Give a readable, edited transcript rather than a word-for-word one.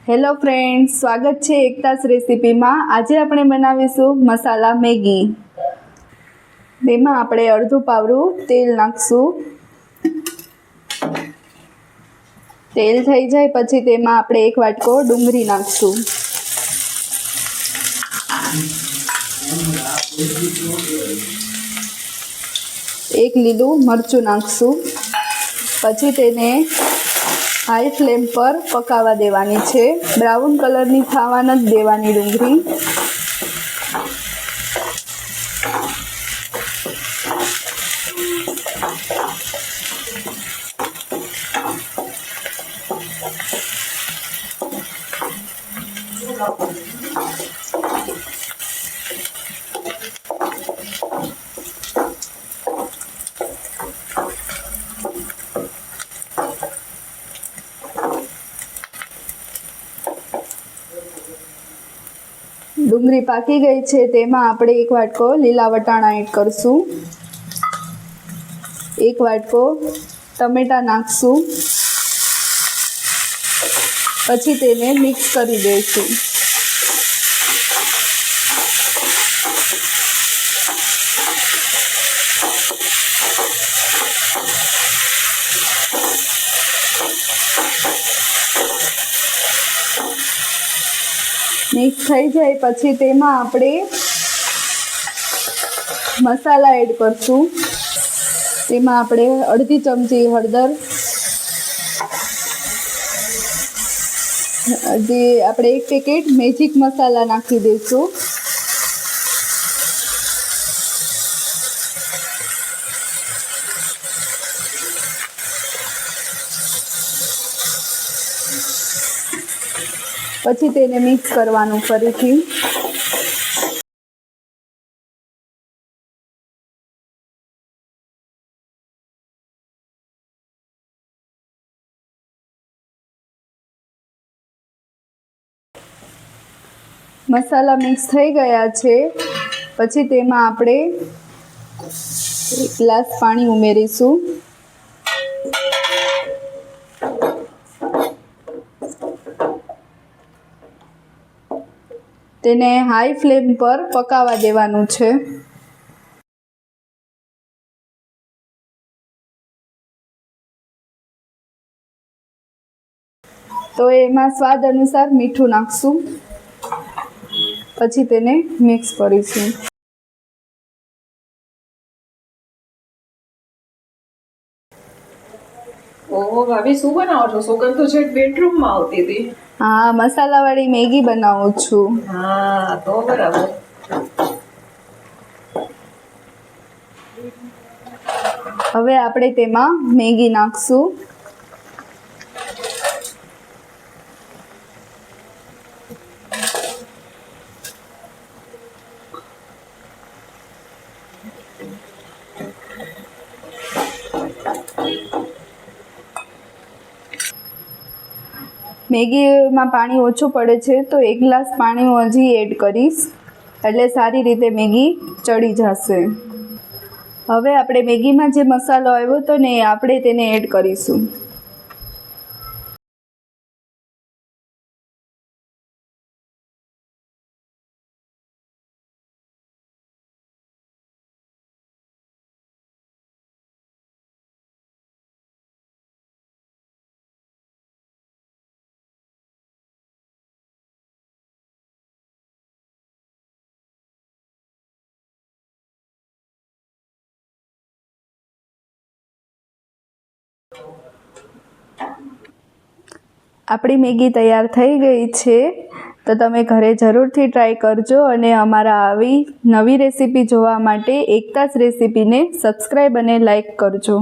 Hello friends, સ્વાગત છે એકતાસ રેસીપીમાં। આજે આપણે બનાવીશું મસાલા મેગી। તેમાં આપણે અડધું પાવરું તેલ નાખશું। તેલ થઈ જાય પછી તેમાં આપણે એક વાટકો ડુંગળી નાખશું। એક લીલું મરચું નાખશું। પછી તેને हाई फ्लेम पर पकावा देवानी छे। ब्राउन कलर थवा नथी देवानी डूंगरी। डूंगरी पाकी गई है तेमां आपणे एक वाटको लीला वटाणा एड करशुं। एक वाटको टमेटा नाखशुं। पछी तेने मिक्स करी देशुं। मिक्स थई जाए पछी तेमां आपणे मसाला एड करशुं। तेमां आपणे अर्धी चमची हळदर, जे आपणे एक पेकेट मेजिक मसाला नाखी दईशुं। પછી તેને મિક્સ કરવાનું ફરીથી। मसाला मिक्स થઈ ગયા છે। પછી તેમાં આપણે એક ગ્લાસ પાણી ઉમેરીશું। તેને હાઈ ફ્લેમ પર પકાવવા દેવાનું છે। તો એમાં સ્વાદ અનુસાર મીઠું નાખશું। પછી તેને મિક્સ કરીશું। ओहो भाभी શું બનાવો છો? સુગંધ તો છે બેડરૂમ માં આવતી હતી। हाँ, मसाला वाली मैगी बनाવું છું। हाँ, તો બરાબર। હવે આપણે તેમાં મેગી નાખશું। મેગીમાં પાણી ઓછું પડે છે તો એક ગ્લાસ પાણી હું હજી એડ કરીશ એટલે સારી રીતે મેગી ચડી જશે। હવે આપણે મેગીમાં જે મસાલો આવ્યો હતો ને આપણે તેને એડ કરીશું। આપણી મેગી તૈયાર થઈ ગઈ છે તો તમે ઘરે જરૂરથી ટ્રાય કરજો અને અમારા આવી નવી રેસીપી જોવા માટે એકતાસ રેસીપીને સબસ્ક્રાઈબ અને લાઈક કરજો।